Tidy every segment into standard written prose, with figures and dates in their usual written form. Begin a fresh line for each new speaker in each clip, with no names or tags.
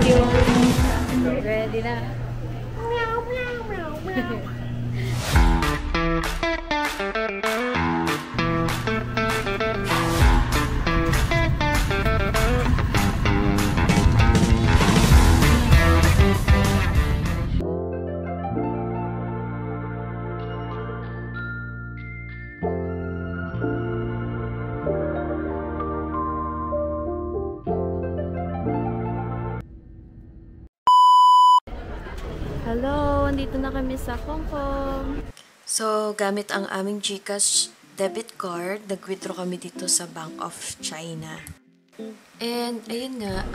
you. Ready na. Meow, meow, meow, meow. Hello, andito na kami sa Hong Kong. So, gamit ang aming GCash debit card, nag-withdraw kami dito sa Bank of China. And, ayun nga,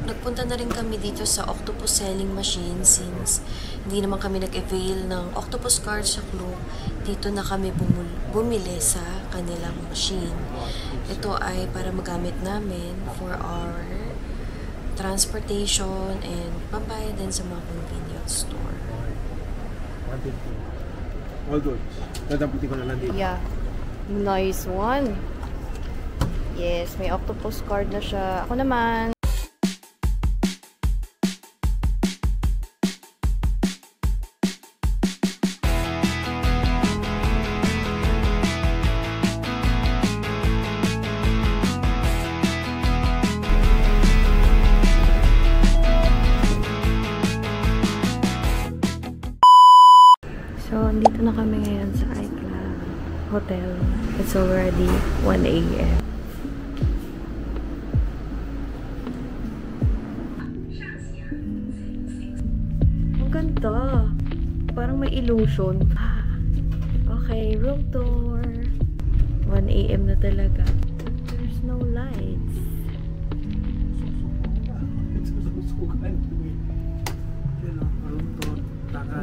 nagpunta na rin kami dito sa octopus selling machine since hindi naman kami nag-avail ng octopus card sa Klook. Dito na kami bumili sa kanilang machine. Ito ay para magamit namin for our transportation and pambayad din sa mga convenience store.
150. All goods. Dadamputin ko na lang dito.
Yeah. Nice one. Yes, may octopus card na siya. Ako naman. So, andito na kami ngayon sa Aikla Hotel. It's already 1 a.m. Ang ganda. Parang may illusion. Okay, room tour. 1 a.m. na talaga. There's no lights.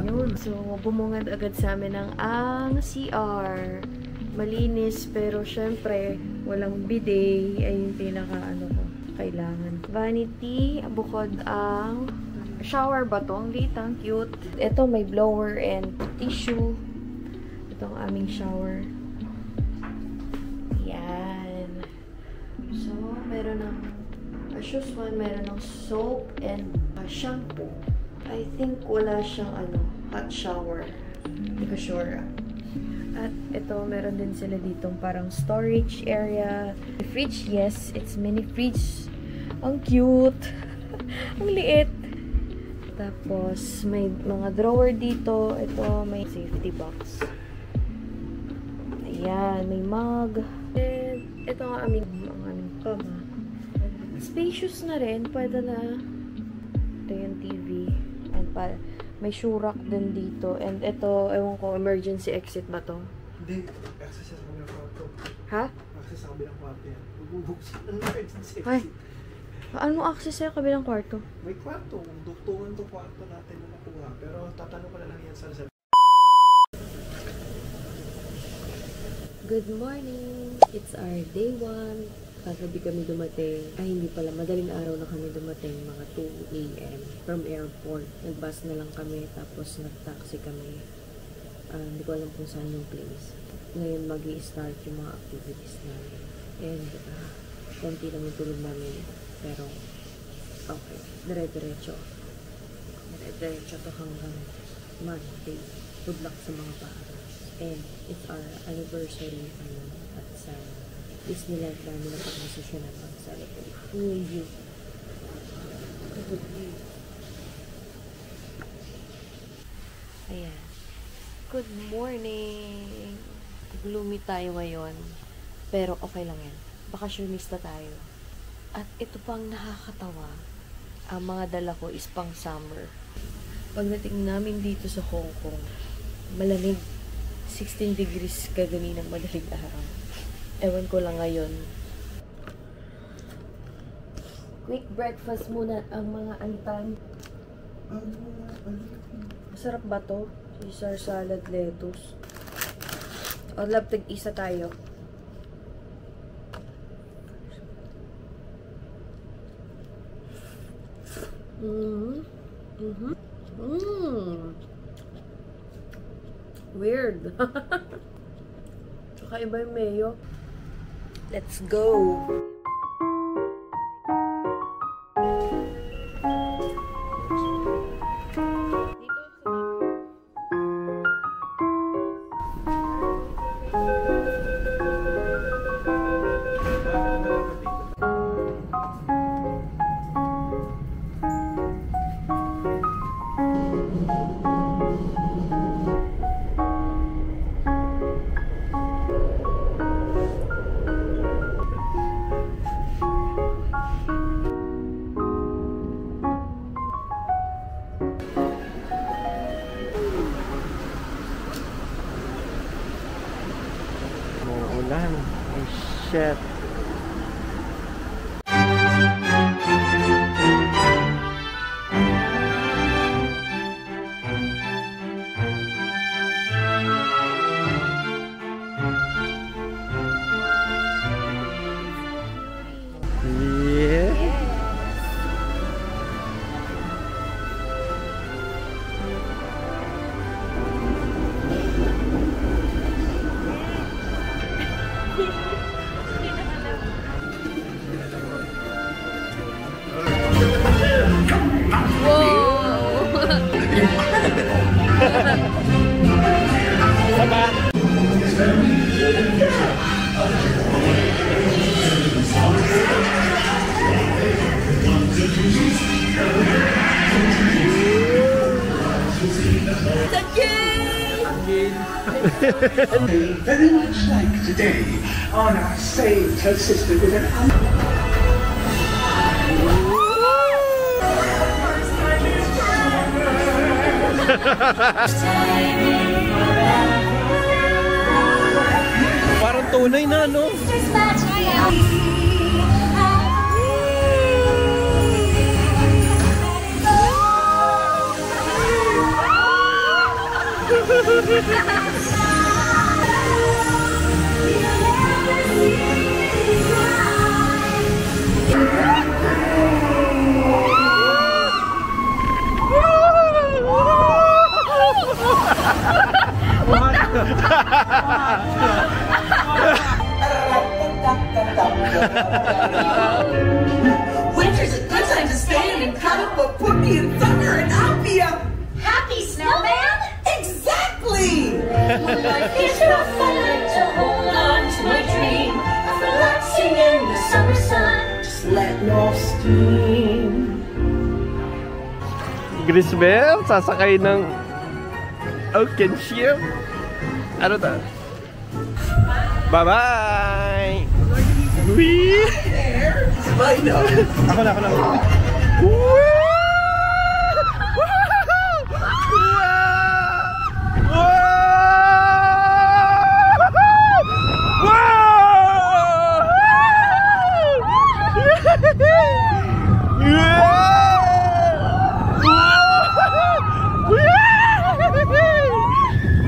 Yun. So, bumungad agad sa amin ang CR. Malinis, pero syempre, walang bidet. Ay yung kailangan. Vanity, bukod ang shower ba to? Ang liit, ang cute. Ito, may blower and tissue. Ito ang aming shower. Yan. So, meron ng as usual, meron ng soap and shampoo. I think wala siyang hot shower. Hindi ko sure. At ito, meron din sila ditong parang storage area. The fridge, yes, it's mini fridge. Ang cute. Ang liit. Tapos, may mga drawer dito. Ito, may safety box. Ayan, may mug. And ito ang aming kama. Spacious na rin. Pwede na. Ito yung TV. And may shurak din dito. And ito, ewan ko, emergency exit ba to?
Hindi. Access sa kabilang kwarto.
Ha?
Access sa kabilang kwarto yan. Bubuksan ang emergency exit.
Ay. Ano access sa kabilang kwarto?
May kwarto. Duktungan itong kwarto natin na nakuha. Pero tatanong ko na lang yan sa reserve.
Good morning! It's our day 1. Kagabi kami dumating. Ay, hindi pala. Madaling araw na kami dumating. Mga 2 a.m. from airport. Nag-bus na lang kami. Tapos nag-taxi kami. Hindi ko alam kung saan yung place. Ngayon mag-i-start yung mga activities namin. And konti lang yung tulog namin. Pero okay. Dire-diretso. Dire-diretso to hanggang Monday. Good luck sa mga para. And it's our anniversary at sa Disneyland namin na pag-desisyon na mag-celebrate. New Year. Ayan. Good morning! Gloomy tayo ngayon. Pero okay lang yan. Bakasyonista tayo. At ito pang nakakatawa. Ang mga dala ko is pang summer. Pagdating namin dito sa Hong Kong, malamig. 16 degrees kagani ng madaling araw. Ewan ko lang ngayon. Quick breakfast muna ang mga antan. Masarap ba to? Caesar salad, lettuce. O love, tig-isa tayo. Weird. Tsaka iba yung mayo. Let's go!
Umuulan. Oh, shit. Yeah.
Very much like today, Anna saved her sister with an
Parang tunay na, no?
Winter's a good time to stay in and cuddle, but put me in summer and I'll be a happy snowman? Exactly! Life is no fun to hold on to my dream of relaxing in the summer sun, just letting off steam.
Grisbel, sasakay ng ocean ship. Ano to? Bye-bye! Wee! Ako na.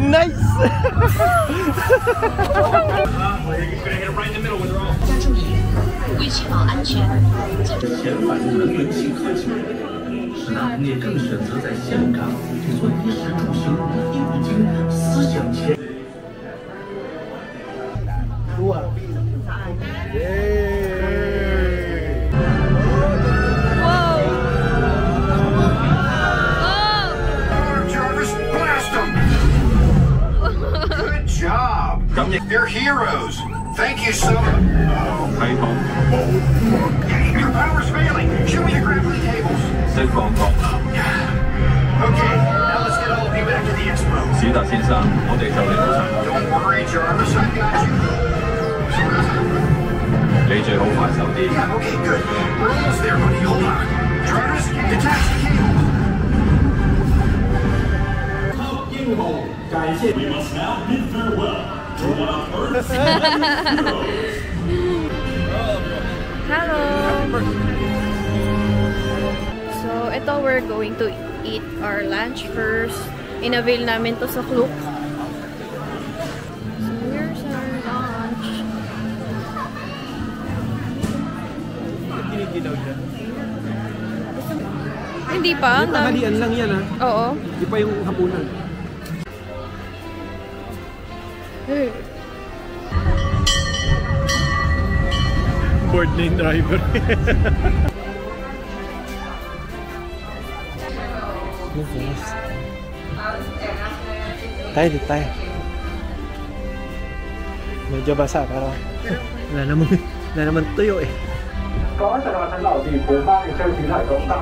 Nice!
为确保安全，
遣返人文新科技，使得你更选择在香港做衣食住行，已经思想前。
Jarvis, blast them! Good job! They're heroes! Thank you so much. Your power's failing! Show me the grappling tables! Okay, now let's get all of you back to the expo. Don't worry, Jarvis, I got you. Yeah, okay, good. We're almost there, buddy. Hold on. Jarvis, detach the cable.
We must now bid farewell to one of Earth's heroes.
Hello! So, ito we're going to eat our lunch first. In-avail namin to sa Klook. So, here's our lunch. Hindi pa?
Yung tanghalian lang yan, ha?
Oo.
Hindi pa yung hapunan.
Hey.
Board na yung driver. Tayo, dito tayo. Medyo basa, pero wala naman tuyo eh.
各位乘客請留意附翻嘅張紙提供燈。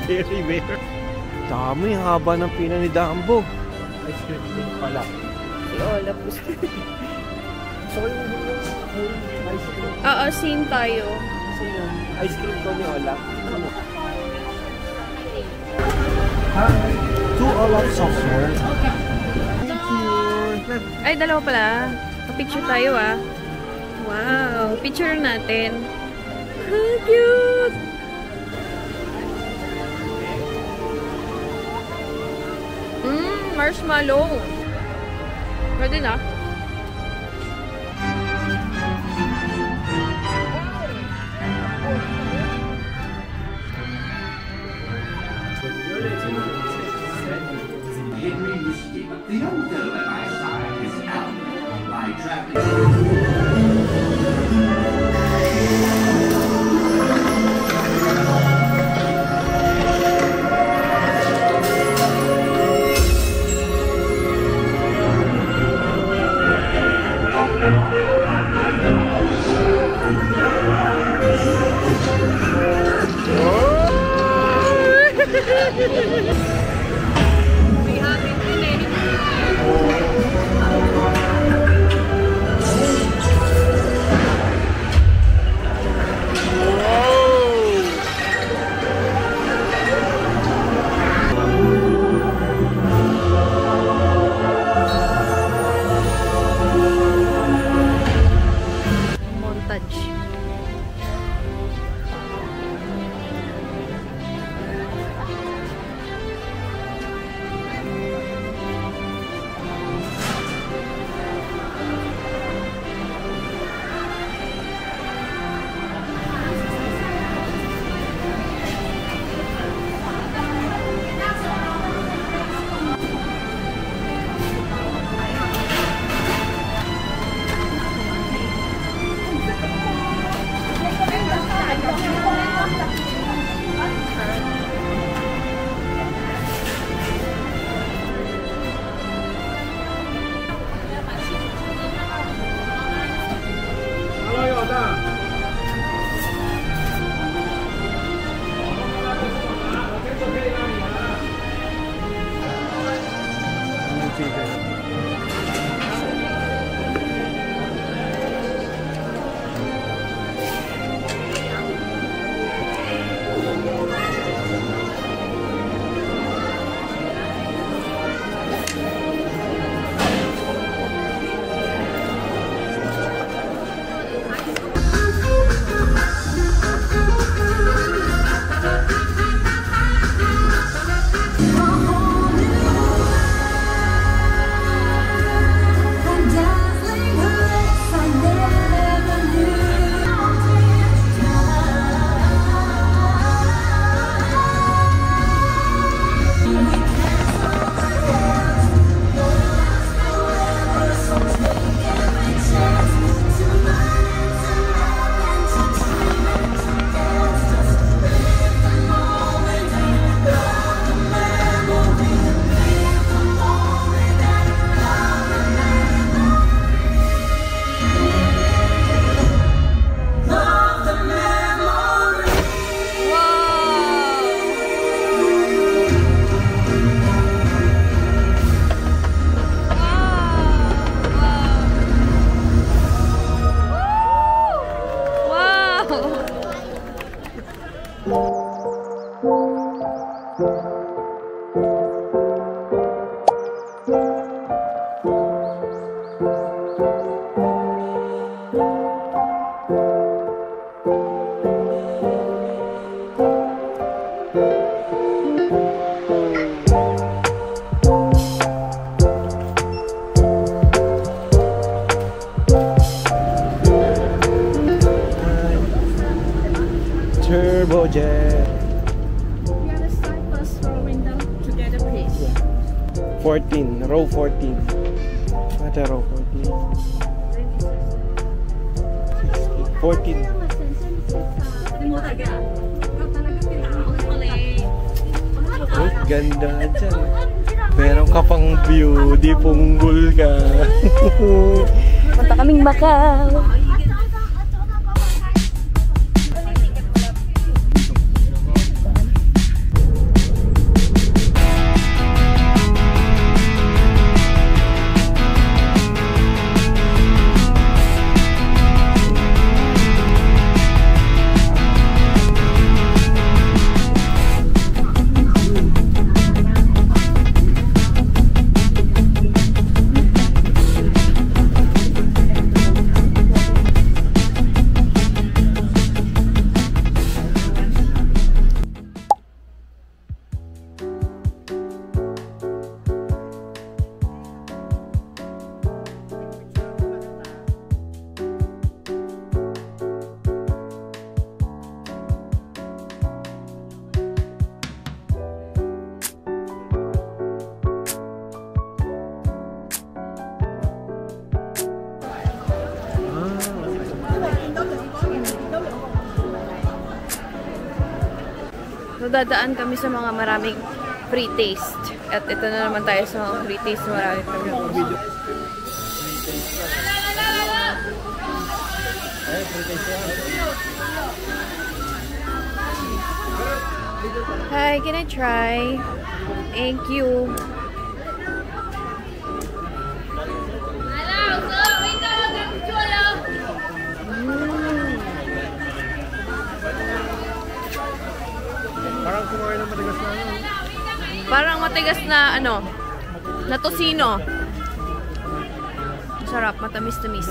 Very rare. Dami, haba ng pina ni Dumbo. Ice cream din pala.
Si Ola po.
So yung ice cream.
Oo, same tayo.
Ice cream ko ni Ola. Ano? Two all-out soft serve.
Ay, dalawa pala. Picture tayo ah. Wow, picture natin. Cute! Marshmallow. Pwede na.
The young fellow at my side is out by traveling.
Turbojet.
We are the cyclists rowing them together, please.
14, row 14. What a row 14? 14. Ay, ganda dyan. Meron ka pang view, di punggol ka.
Punta kaming Macau.
dadaan kami sa mga maraming free taste. At ito na naman tayo sa mga free taste na maraming free taste. Hi, can I try? Thank you.
Parang kumain ng matigas na ano.
Parang matigas na ano, na tosino. Sarap, matamis-tamis.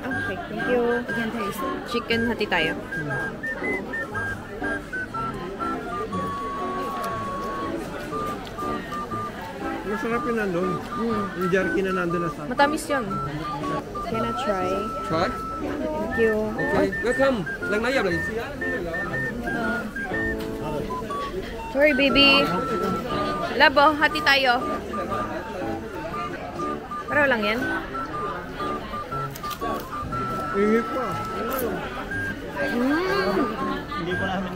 Okay, thank you. Again, taste. Chicken hati tayo.
Masarap yun nandun. Yung jerky na nandun na sa...
Matamis yun. Can I try?
Try?
Thank you.
Okay, welcome. Lần nãy giờ là
Sorry, baby. Labo, hati tayo. Para lang yan.
Ingit pa.
Hindi ko namin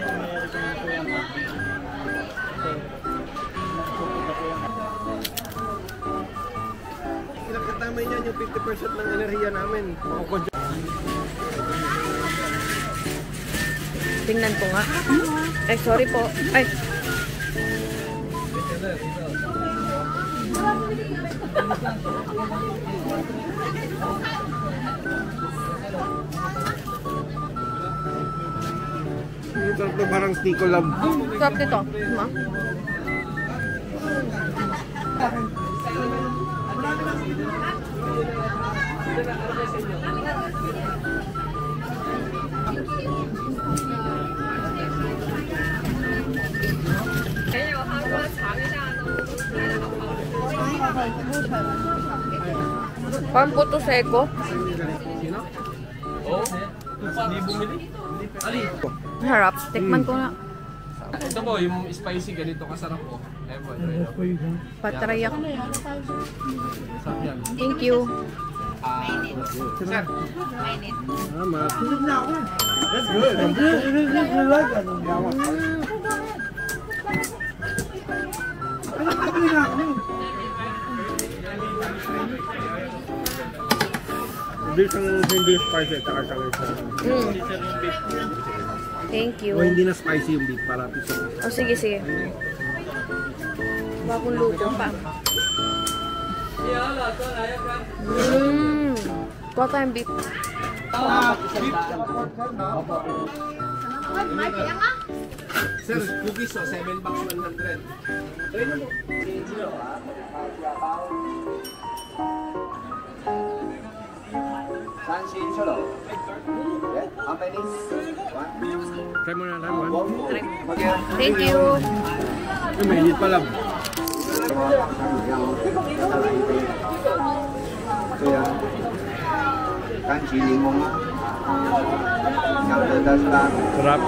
Kinakatama niya yung 50% ng enerhiya namin.
Tingnan ko nga. Ay, sorry po. Ay.
Yung sarap na parang Tico Lab.
Sarap nito. Ma? Parang puto seko. Harap. Tikman ko na.
Ito po, yung spicy ganito kasarap po.
Patrayak.
Sarap yan.
Thank you.
Sir.
Salamat.
That's good.
Hindi hindi spicy at saka
Thank you.
O hindi na spicy yung beef para piso.
Oh, sige, sige. Bagong luto pa. Kuha tayong beef.
Sir, cookies o 7 bucks 100.
How many? Try mo na lang, one.
Thank you.
Ay, mainit pa lang. Sarap.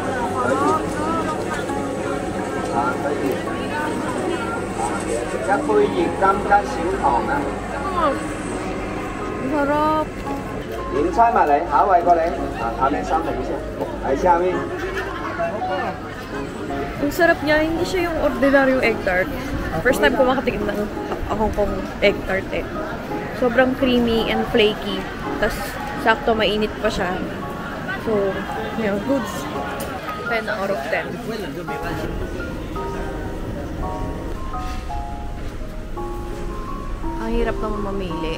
Sarap.
點猜埋你，下一位過嚟，下面3名先，喺下面。
Ang sarap niya, hindi siya yung ordinaryong egg tart. First time ko makatikim ng Hong Kong egg tart eh. Sobrang creamy and flaky. Tapos sakto mainit pa siya. So, yeah, goods. 10 out of 10. Ang hirap naman mamili.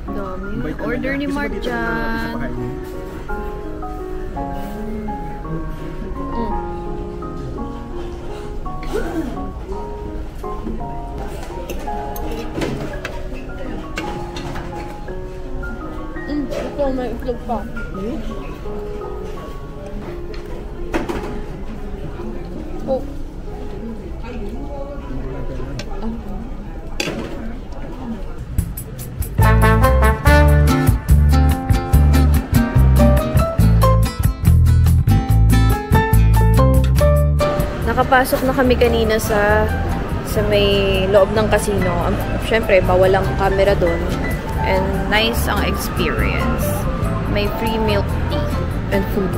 Dami. Order ni Mark dyan. Ito, may itlog pa. Oh. Nakapasok na kami kanina sa may loob ng casino. Siyempre, bawal ang camera doon. And nice ang experience. May free milk tea and food.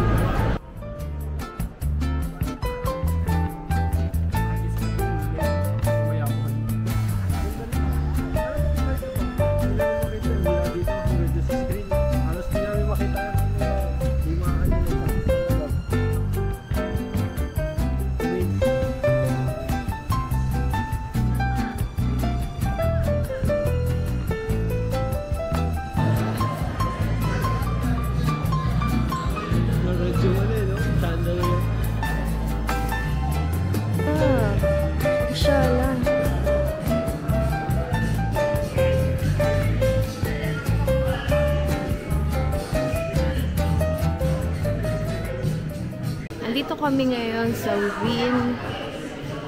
kami ngayon sa Wynn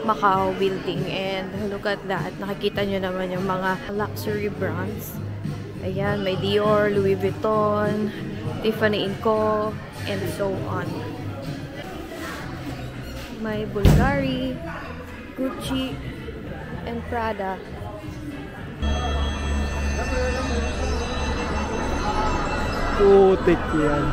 Macau building and look at that. Nakikita nyo naman yung mga luxury brands. Ayan, may Dior, Louis Vuitton, Tiffany & Co, and so on. May Bulgari, Gucci, and Prada.
Putik yan.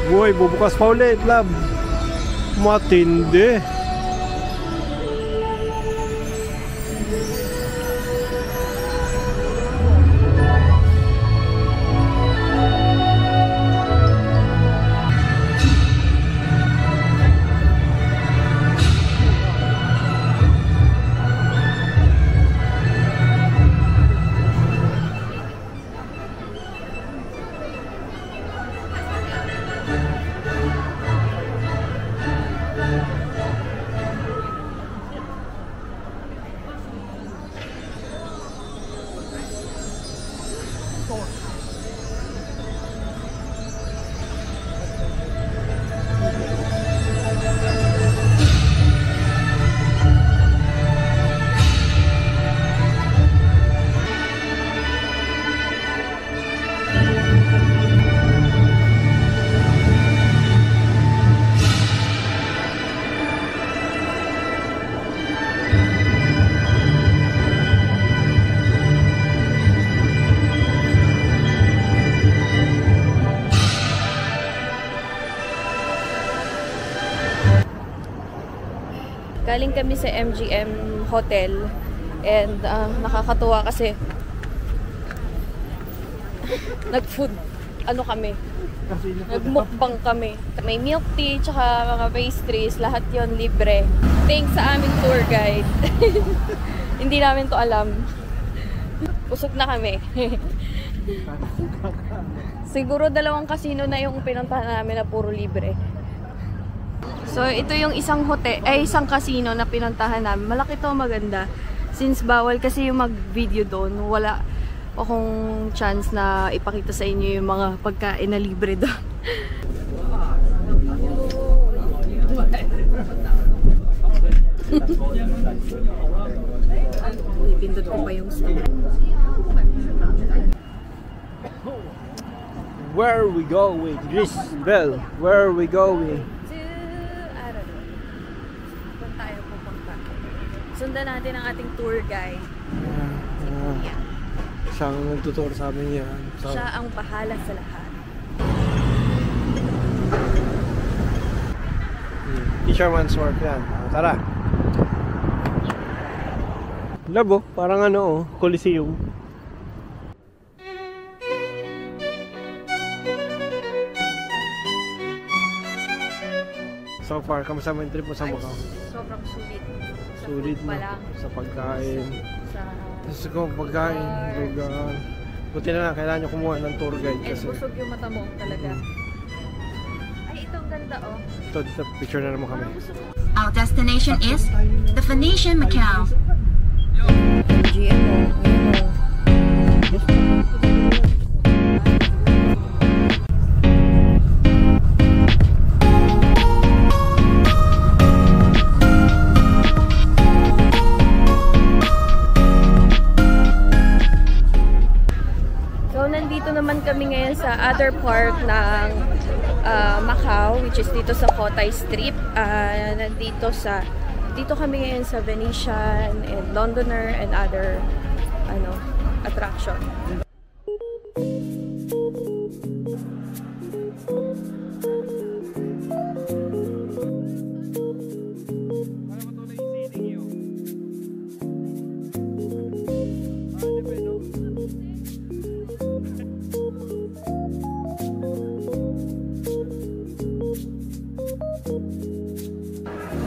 Boy, bubukas pa ulit, lab. Matindi.
Galing kami sa MGM Hotel and nakakatuwa kasi nag-food kami, nagmukbang kami. May milk tea, tsaka mga pastries, lahat yon libre. Thanks sa aming tour guide. Hindi namin to alam. Busog na kami. Siguro 2 casino na yung pinuntahan namin na puro libre. So, ito yung isang casino na pinuntahan namin. Malaki to, maganda. Since bawal kasi yung mag-video doon, wala akong chance na ipakita sa inyo yung mga pagkain na libre doon. Pindot ko pa yung store.
Where are we going? Grisbel, where are we going?
Sundan natin ang ating tour guide.
Siya ang nagtuturo sa amin yan. So,
siya ang bahala sa lahat.
Fisherman's Wharf yan. Tara. Labo, parang Coliseum. So far, kamusta mo yung trip mo sa Macau?
Sobrang sulit.
Sulit mo sa pagkain. Sa pagkain, lugar. Buti na lang, kailangan nyo kumuha ng tour guide kasi.
Busog yung mata mo talaga. Ay, itong ganda
Ito, picture na naman kami.
Our destination is the Venetian Macau.
GMO. Nandito naman kami ngayon sa other part ng Macau, which is dito sa Cotai Strip. Dito kami ngayon sa Venetian and Londoner and other attraction.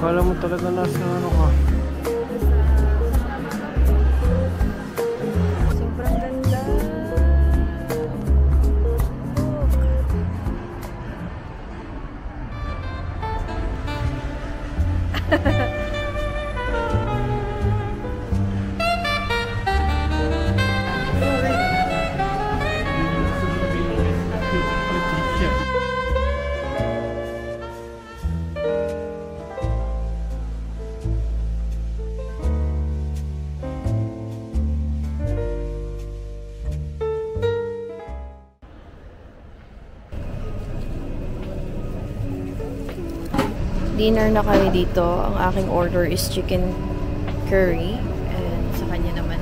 Akala mo talaga nasa ano ka.
Sobrang ganda. Dinner na kami dito. Ang aking order is chicken curry. And sa kanya naman,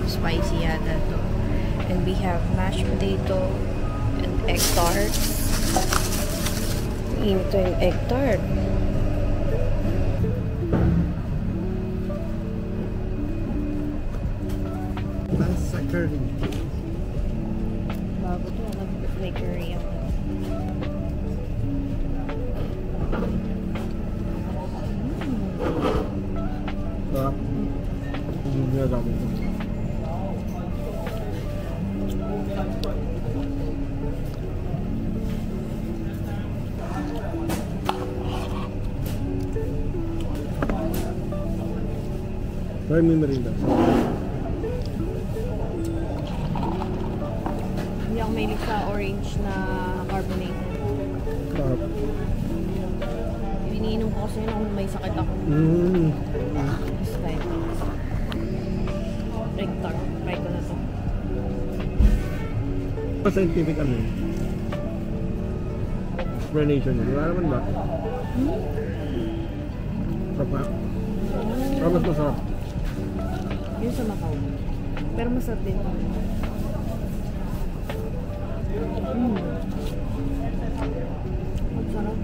spicy yata to. And we have mashed potato and egg tart. Init to yung egg tart.
Nasa curry.
Bago to. May curry ang
Hindi dami ko. Try mo yung merinda.
Hindi ako mahilig sa orange na carbonated.
Sarap.
Iniinom ko kasi nung may sakit ako. This time. Egg tart. Try ko na to.
Pa-scientific ano yun? Explanation yun. Wala naman ba? Sarap nga. Mas masarap.
Yun sa Macau. Pero masarap din. Masarap.